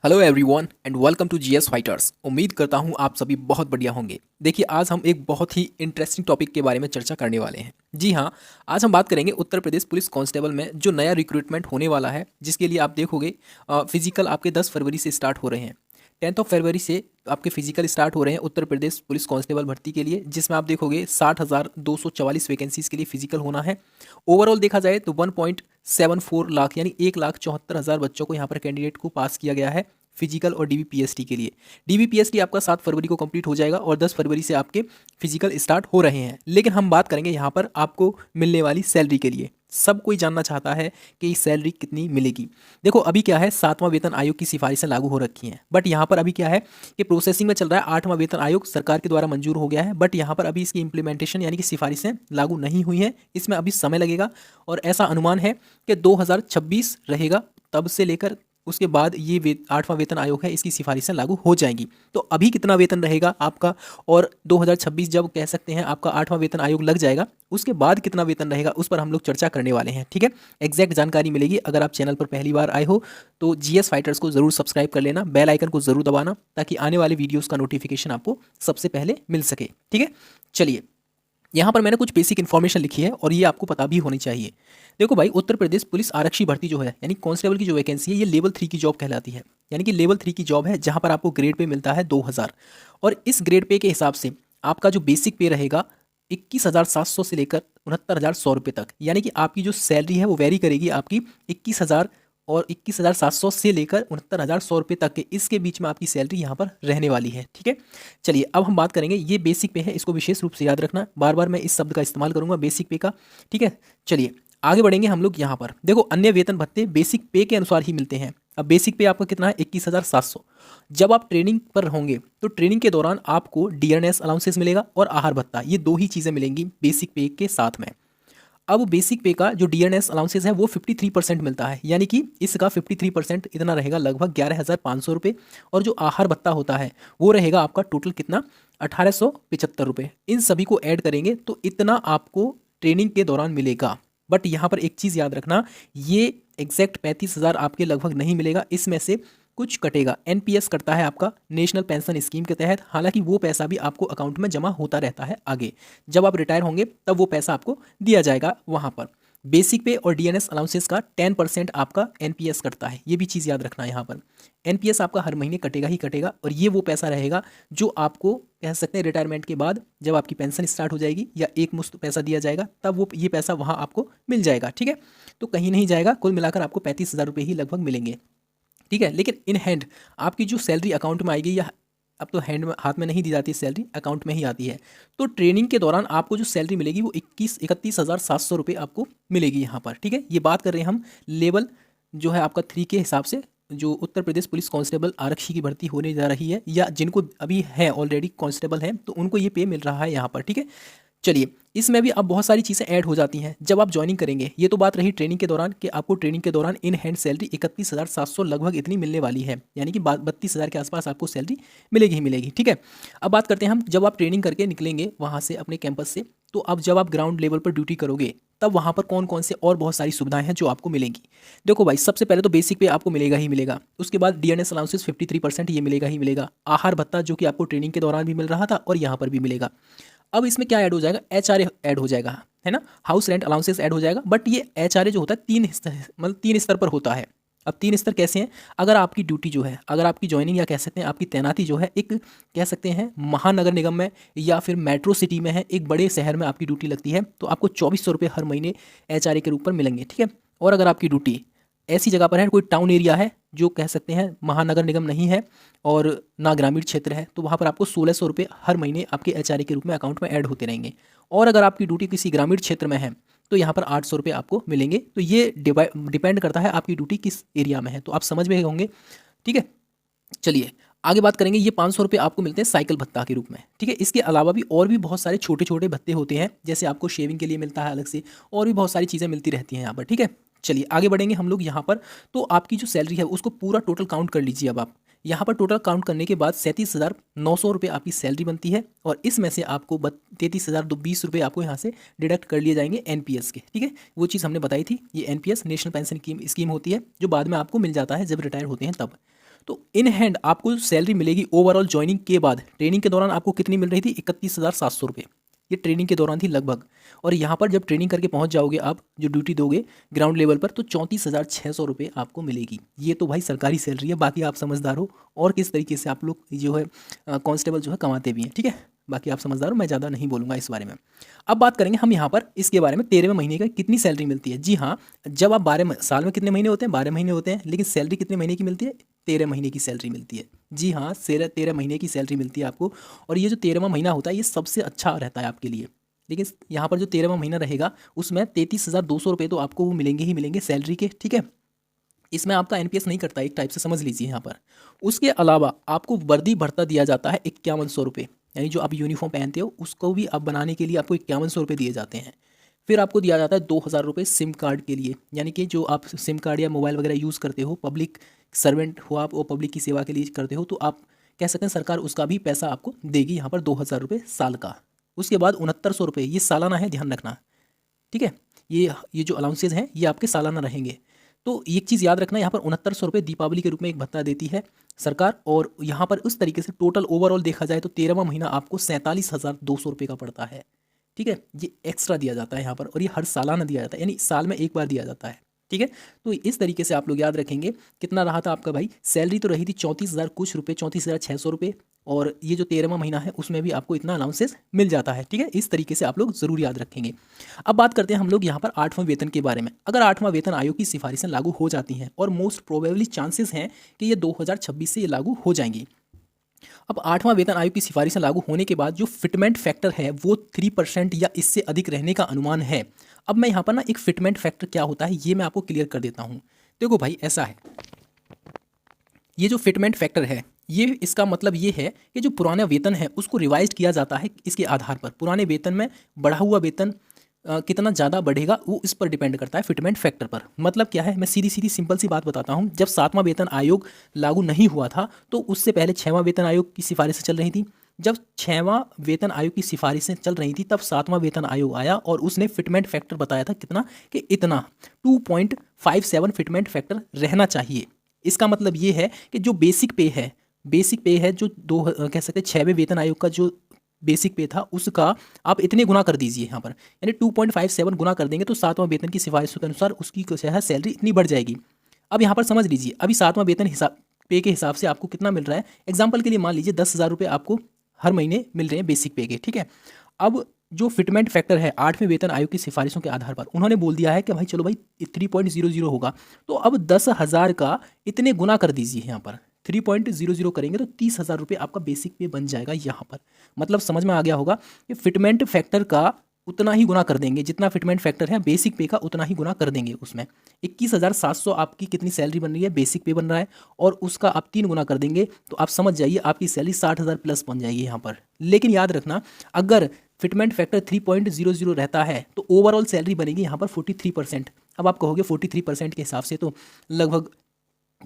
Hello everyone and welcome to GS fighters. उम्मीद करता हूँ आप सभी बहुत बढ़िया होंगे। देखिए, आज हम एक बहुत ही इंटरेस्टिंग टॉपिक के बारे में चर्चा करने वाले हैं। जी हाँ, आज हम बात करेंगे उत्तर प्रदेश पुलिस कांस्टेबल में जो नया रिक्रूटमेंट होने वाला है, जिसके लिए आप देखोगे फिजिकल आपके 10 फरवरी से स्टार्ट हो रहे हैं। 10 फरवरी से आपके फिजिकल स्टार्ट हो रहे हैं उत्तर प्रदेश पुलिस कांस्टेबल भर्ती के लिए, जिसमें आप देखोगे 60,244 वैकेंसीज के लिए फिजिकल होना है। ओवरऑल देखा जाए तो 1.74 लाख यानी 1,74,000 बच्चों को यहाँ पर कैंडिडेट को पास किया गया है फिजिकल और डीबीपीएसटी के लिए। डीबीपीएसटी आपका 7 फरवरी को कंप्लीट हो जाएगा और 10 फरवरी से आपके फिजिकल स्टार्ट हो रहे हैं। लेकिन हम बात करेंगे यहाँ पर आपको मिलने वाली सैलरी के लिए। सब कोई जानना चाहता है कि सैलरी कितनी मिलेगी। देखो, अभी क्या है, 7वां वेतन आयोग की सिफारिशें लागू हो रखी हैं, बट यहाँ पर अभी क्या है कि प्रोसेसिंग में चल रहा है। 8वां वेतन आयोग सरकार के द्वारा मंजूर हो गया है, बट यहाँ पर अभी इसकी इंप्लीमेंटेशन यानी कि सिफारिशें लागू नहीं हुई हैं। इसमें अभी समय लगेगा और ऐसा अनुमान है कि 2026 रहेगा, तब से लेकर उसके बाद ये 8वां वेतन आयोग है, इसकी सिफारिशें लागू हो जाएंगी। तो अभी कितना वेतन रहेगा आपका, और 2026 जब कह सकते हैं आपका 8वां वेतन आयोग लग जाएगा, उसके बाद कितना वेतन रहेगा, उस पर हम लोग चर्चा करने वाले हैं। ठीक है, एग्जैक्ट जानकारी मिलेगी। अगर आप चैनल पर पहली बार आए हो तो जीएस फाइटर्स को जरूर सब्सक्राइब कर लेना, बेल आइकन को जरूर दबाना, ताकि आने वाले वीडियोज़ का नोटिफिकेशन आपको सबसे पहले मिल सके। ठीक है, चलिए, यहाँ पर मैंने कुछ बेसिक इन्फॉर्मेशन लिखी है और ये आपको पता भी होनी चाहिए। देखो भाई, उत्तर प्रदेश पुलिस आरक्षी भर्ती जो है यानी कांस्टेबल की जो वैकेंसी है, ये लेवल 3 की जॉब कहलाती है। यानी कि लेवल 3 की जॉब है जहाँ पर आपको ग्रेड पे मिलता है 2000, और इस ग्रेड पे के हिसाब से आपका जो बेसिक पे रहेगा 21,700 से लेकर 69,100 रुपये तक। यानी कि आपकी जो सैलरी है वो वेरी करेगी आपकी 21,000 और 21,700 से लेकर 69,100 रुपये तक के, इसके बीच में आपकी सैलरी यहाँ पर रहने वाली है। ठीक है, चलिए अब हम बात करेंगे, ये बेसिक पे है, इसको विशेष रूप से याद रखना। बार बार मैं इस शब्द का इस्तेमाल करूंगा, बेसिक पे का। ठीक है, चलिए आगे बढ़ेंगे हम लोग। यहाँ पर देखो, अन्य वेतन भत्ते बेसिक पे के अनुसार ही मिलते हैं। अब बेसिक पे आपका कितना है, 21,700। जब आप ट्रेनिंग पर होंगे तो ट्रेनिंग के दौरान आपको डीएनएस अलाउंसेस मिलेगा और आहार भत्ता, ये दो ही चीज़ें मिलेंगी बेसिक पे के साथ में। अब बेसिक पे का जो डीएनएस अलाउंसेस है वो 53% मिलता है, यानी कि इसका 53% इतना रहेगा, लगभग 11,500 रुपये। और जो आहार भत्ता होता है वो रहेगा आपका टोटल कितना, 1,875 रुपये। इन सभी को ऐड करेंगे तो इतना आपको ट्रेनिंग के दौरान मिलेगा। बट यहाँ पर एक चीज़ याद रखना, ये एग्जैक्ट 35,000 आपके लगभग नहीं मिलेगा, इसमें से कुछ कटेगा। एनपीएस कटता है आपका नेशनल पेंशन स्कीम के तहत। हालांकि वो पैसा भी आपको अकाउंट में जमा होता रहता है आगे, जब आप रिटायर होंगे तब वो पैसा आपको दिया जाएगा वहाँ पर। बेसिक पे और डीएनएस अलाउंसेस का 10% आपका एनपीएस कटता है, ये भी चीज़ याद रखना है। यहाँ पर एनपीएस आपका हर महीने कटेगा ही कटेगा, और ये वो पैसा रहेगा जो आपको कह सकते हैं रिटायरमेंट के बाद जब आपकी पेंशन स्टार्ट हो जाएगी या एक मुश्त पैसा दिया जाएगा, तब वो ये पैसा वहाँ आपको मिल जाएगा। ठीक है, तो कहीं नहीं जाएगा, कुल मिलाकर आपको 35,000 रुपये ही लगभग मिलेंगे। ठीक है, लेकिन इन हैंड आपकी जो सैलरी अकाउंट में आएगी, या अब तो हैंड में, हाथ में नहीं दी जाती सैलरी, अकाउंट में ही आती है। तो ट्रेनिंग के दौरान आपको जो सैलरी मिलेगी वो 31,700 रुपये आपको मिलेगी यहाँ पर। ठीक है, ये बात कर रहे हैं हम लेवल जो है आपका 3 के हिसाब से, जो उत्तर प्रदेश पुलिस कांस्टेबल आरक्षी की भर्ती होने जा रही है, या जिनको अभी है ऑलरेडी कांस्टेबल हैं तो उनको ये पे मिल रहा है यहाँ पर। ठीक है, चलिए, इसमें भी अब बहुत सारी चीज़ें ऐड हो जाती हैं जब आप ज्वाइनिंग करेंगे। ये तो बात रही ट्रेनिंग के दौरान कि आपको ट्रेनिंग के दौरान इन हैंड सैलरी 31,700 लगभग इतनी मिलने वाली है, यानी कि 32,000 के आसपास आपको सैलरी मिलेगी ही मिलेगी। ठीक है, अब बात करते हैं हम, जब आप ट्रेनिंग करके निकलेंगे वहाँ से अपने कैंपस से, तो अब जब आप ग्राउंड लेवल पर ड्यूटी करोगे तब वहाँ पर कौन कौन से और बहुत सारी सुविधाएं हैं जो आपको मिलेंगी। देखो भाई, सबसे पहले तो बेसिक पे आपको मिलेगा ही मिलेगा, उसके बाद डीएनएस अलाउंसेस 53% ये मिलेगा ही मिलेगा। आहार भत्ता जो कि आपको ट्रेनिंग के दौरान भी मिल रहा था और यहाँ पर भी मिलेगा। अब इसमें क्या ऐड हो जाएगा, एचआरए ऐड हो जाएगा, है ना, हाउस रेंट अलाउंसेस ऐड हो जाएगा। बट ये एचआरए जो होता है 3 स्तर पर होता है। अब 3 स्तर कैसे हैं, अगर आपकी ड्यूटी जो है, अगर आपकी ज्वाइनिंग या कह सकते हैं आपकी तैनाती जो है एक कह सकते हैं महानगर निगम में या फिर मेट्रो सिटी में है, एक बड़े शहर में आपकी ड्यूटी लगती है, तो आपको 2,400 रुपये हर महीने एचआरए के रूप में मिलेंगे। ठीक है, और अगर आपकी ड्यूटी ऐसी जगह पर है, कोई टाउन एरिया है जो कह सकते हैं महानगर निगम नहीं है और ना ग्रामीण क्षेत्र है, तो वहाँ पर आपको 1,600 रुपये हर महीने आपके एचआरए के रूप में अकाउंट में ऐड होते रहेंगे। और अगर आपकी ड्यूटी किसी ग्रामीण क्षेत्र में है तो यहाँ पर 800 रुपये आपको मिलेंगे। तो ये डिपेंड करता है आपकी ड्यूटी किस एरिया में है, तो आप समझ में होंगे। ठीक है, चलिए आगे बात करेंगे। ये 500 रुपये आपको मिलते हैं साइकिल भत्ता के रूप में। ठीक है, इसके अलावा भी और भी बहुत सारे छोटे छोटे भत्ते होते हैं, जैसे आपको शेविंग के लिए मिलता है अलग से, और भी बहुत सारी चीज़ें मिलती रहती हैं यहाँ पर। ठीक है, चलिए आगे बढ़ेंगे हम लोग यहाँ पर। तो आपकी जो सैलरी है उसको पूरा टोटल काउंट कर लीजिए। अब आप यहाँ पर टोटल काउंट करने के बाद 37,900 रुपये आपकी सैलरी बनती है, और इसमें से आपको 33,020 रुपये आपको यहाँ से डिडक्ट कर लिए जाएंगे एनपीएस के। ठीक है, वो चीज़ हमने बताई थी, ये एनपीएस नेशनल पेंशन स्कीम होती है, जो बाद में आपको मिल जाता है जब रिटायर होते हैं तब। तो इन हैंड आपको सैलरी मिलेगी ओवरऑल ज्वाइनिंग के बाद। ट्रेनिंग के दौरान आपको कितनी मिल रही थी? 31,700 रुपये। ये ट्रेनिंग के दौरान थी लगभग। और यहाँ पर जब ट्रेनिंग करके पहुँच जाओगे आप, जो ड्यूटी दोगे ग्राउंड लेवल पर, तो 34,600 रुपये आपको मिलेगी। ये तो भाई सरकारी सैलरी है, बाकी आप समझदार हो और किस तरीके से आप लोग जो है कांस्टेबल जो है कमाते भी हैं, ठीक है। बाकी आप समझदार हो, मैं ज़्यादा नहीं बोलूँगा इस बारे में। अब बात करेंगे हम यहाँ पर इसके बारे में 13वें महीने का कितनी सैलरी मिलती है। जी हाँ, जब आप 12 साल में कितने महीने होते हैं? 12 महीने होते हैं, लेकिन सैलरी कितने महीने की मिलती है? 13 महीने की सैलरी मिलती है। जी हाँ, 13 महीने की सैलरी मिलती है आपको। और ये जो 13वां महीना होता है ये सबसे अच्छा रहता है आपके लिए। लेकिन यहाँ पर जो 13वां महीना रहेगा उसमें 33,200 रुपये तो आपको वो मिलेंगे ही मिलेंगे सैलरी के, ठीक है। इसमें आपका एनपीएस नहीं करता, एक टाइप से समझ लीजिए यहाँ पर। उसके अलावा आपको वर्दी भत्ता दिया जाता है 5100 रुपये, यानी जो आप यूनिफॉर्म पहनते हो उसको भी आप बनाने के लिए आपको 5100 रुपये दिए जाते हैं। फिर आपको दिया जाता है 2,000 रुपये सिम कार्ड के लिए, यानी कि जो आप सिम कार्ड या मोबाइल वगैरह यूज़ करते हो, पब्लिक सर्वेंट हो आप, वो पब्लिक की सेवा के लिए करते हो, तो आप कह सकते हैं सरकार उसका भी पैसा आपको देगी यहाँ पर 2,000 रुपये साल का। उसके बाद 6900 रुपये, ये सालाना है, ध्यान रखना, ठीक है। ये जो अलाउंसेज हैं ये आपके सालाना रहेंगे। तो एक चीज़ याद रखना, यहाँ पर 6900 रुपये दीपावली के रूप में एक भत्ता देती है सरकार। और यहाँ पर उस तरीके से टोटल ओवरऑल देखा जाए तो 13वां महीना आपको 47,200 रुपये का पड़ता है, ठीक है। ये एक्स्ट्रा दिया जाता है यहाँ पर, और ये हर सालाना दिया जाता है, यानी साल में एक बार दिया जाता है, ठीक है। तो इस तरीके से आप लोग याद रखेंगे। कितना रहा था आपका भाई? सैलरी तो रही थी 34,000 कुछ रुपये, 34,600 रुपये। और ये जो 13वां महीना है उसमें भी आपको इतना अलाउंसेस मिल जाता है, ठीक है। इस तरीके से आप लोग ज़रूर याद रखेंगे। अब बात करते हैं हम लोग यहाँ पर 8वां वेतन के बारे में। अगर 8वां वेतन आयोग की सिफारिशें लागू हो जाती हैं, और मोस्ट प्रोबेबली चांसेस हैं कि ये 2026 से ये लागू हो जाएंगी। अब 8वां वेतन आयोग की सिफारिशें लागू होने के बाद जो फिटमेंट फैक्टर है वो 3% या इससे अधिक रहने का अनुमान है। अब मैं यहाँ पर ना एक फिटमेंट फैक्टर क्या होता है ये मैं आपको क्लियर कर देता हूँ। देखो भाई, ऐसा है, ये जो फिटमेंट फैक्टर है ये, इसका मतलब ये है कि जो पुराना वेतन है उसको रिवाइज किया जाता है इसके आधार पर। पुराने वेतन में बढ़ा हुआ वेतन कितना ज़्यादा बढ़ेगा वो इस पर डिपेंड करता है, फिटमेंट फैक्टर पर। मतलब क्या है, मैं सीधी सीधी सिंपल सी बात बताता हूँ। जब 7वां वेतन आयोग लागू नहीं हुआ था तो उससे पहले 6वां वेतन आयोग की सिफारिशें चल रही थी। जब 6वां वेतन आयोग की सिफारिशें चल रही थी तब 7वां वेतन आयोग आया और उसने फिटमेंट फैक्टर बताया था कितना, कि इतना 2.57 फिटमेंट फैक्टर रहना चाहिए। इसका मतलब ये है कि जो बेसिक पे है जो कह सकते हैं 6वें वेतन आयोग का जो बेसिक पे था उसका आप इतने गुना कर दीजिए यहाँ पर, यानी 2.57 गुना कर देंगे तो 7वां वेतन की सिफारिशों के अनुसार उसकी जो है सैलरी इतनी बढ़ जाएगी। अब यहाँ पर समझ लीजिए, अभी 7वां वेतन हिसाब पे के हिसाब से आपको कितना मिल रहा है। एग्जाम्पल के लिए मान लीजिए 10,000 रुपये आपको हर महीने मिल रहे हैं बेसिक पे के, ठीक है। अब जो फिटमेंट फैक्टर है 8वें वेतन आयोग की सिफारिशों के आधार पर उन्होंने बोल दिया है कि भाई चलो भाई 3.00 होगा, तो अब 10,000 का इतने गुना कर दीजिए। यहाँ पर 3.00 करेंगे तो 30,000 रुपये आपका बेसिक पे बन जाएगा यहाँ पर। मतलब समझ में आ गया होगा कि फिटमेंट फैक्टर का उतना ही गुना कर देंगे, जितना फिटमेंट फैक्टर है बेसिक पे का उतना ही गुना कर देंगे उसमें। 21,700 आपकी कितनी सैलरी बन रही है, बेसिक पे बन रहा है, और उसका आप 3 गुना कर देंगे तो आप समझ जाइए आपकी सैलरी 60,000 प्लस बन जाएगी यहाँ पर। लेकिन याद रखना, अगर फिटमेंट फैक्टर 3.00 रहता है तो ओवरऑल सैलरी बनेगी यहाँ पर 43%। अब आप कहोगे 43% के हिसाब से तो लगभग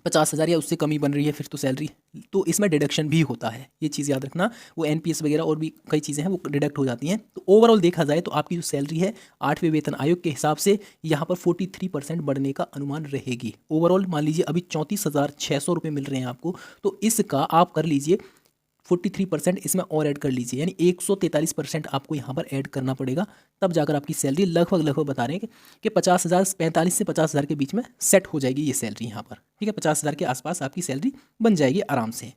50,000 या उससे कम ही बन रही है फिर तो सैलरी, तो इसमें डिडक्शन भी होता है, ये चीज़ याद रखना। वो एनपीएस वगैरह और भी कई चीज़ें हैं वो डिडक्ट हो जाती हैं। तो ओवरऑल देखा जाए तो आपकी जो सैलरी है 8वें वेतन आयोग के हिसाब से यहाँ पर 43% बढ़ने का अनुमान रहेगी। ओवरऑल मान लीजिए अभी 34,600 रुपये मिल रहे हैं आपको, तो इसका आप कर लीजिए 43% इसमें और ऐड कर लीजिए, यानी 143% आपको यहाँ पर ऐड करना पड़ेगा, तब जाकर आपकी सैलरी लगभग बता रहे हैं कि 50,000, 45 से 50,000 के बीच में सेट हो जाएगी ये सैलरी यहाँ पर, ठीक है। 50,000 के आसपास आपकी सैलरी बन जाएगी आराम से।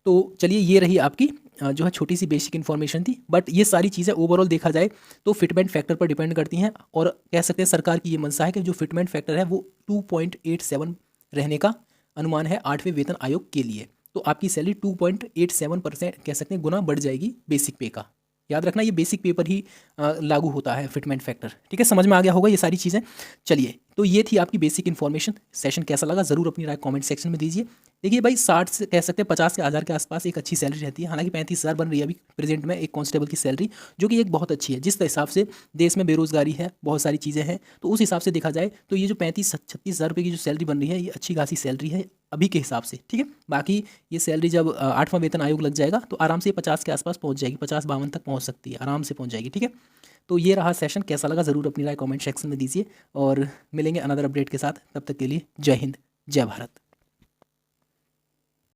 तो चलिए, ये रही आपकी जो है छोटी सी बेसिक इन्फॉर्मेशन थी। बट ये सारी चीज़ें ओवरऑल देखा जाए तो फिटमेंट फैक्टर पर डिपेंड करती हैं, और कह सकते हैं सरकार की ये मंशा है कि जो फिटमेंट फैक्टर है वो 2.87 रहने का अनुमान है 8वें वेतन आयोग के लिए। तो आपकी सैलरी 2.87% कह सकते हैं गुना बढ़ जाएगी बेसिक पे का। याद रखना, ये बेसिक पे पर ही लागू होता है फिटमेंट फैक्टर, ठीक है। समझ में आ गया होगा ये सारी चीज़ें। चलिए, तो ये थी आपकी बेसिक इन्फॉर्मेशन। सेशन कैसा लगा ज़रूर अपनी राय कमेंट सेक्शन में दीजिए। देखिए भाई, 60 से कह सकते हैं 50,000 के आसपास एक अच्छी सैलरी रहती है। हालांकि 35,000 बन रही है अभी प्रेजेंट में एक कांस्टेबल की सैलरी, जो कि एक बहुत अच्छी है। जिस हिसाब से देश में बेरोजगारी है, बहुत सारी चीज़ें हैं, तो उस हिसाब से देखा जाए तो ये जो 35-36,000 रुपये की जो सैलरी बन रही है ये अच्छी खासी सैलरी है अभी के हिसाब से, ठीक है। बाकी ये सैलरी जब 8वां वेतन आयोग लग जाएगा तो आराम से 50 के आसपास पहुंच जाएगी, 50-52 तक पहुंच सकती है, आराम से पहुंच जाएगी, ठीक है। तो ये रहा सेशन, कैसा लगा ज़रूर अपनी राय कमेंट सेक्शन में दीजिए, और मिलेंगे अनदर अपडेट के साथ। तब तक के लिए जय हिंद, जय भारत।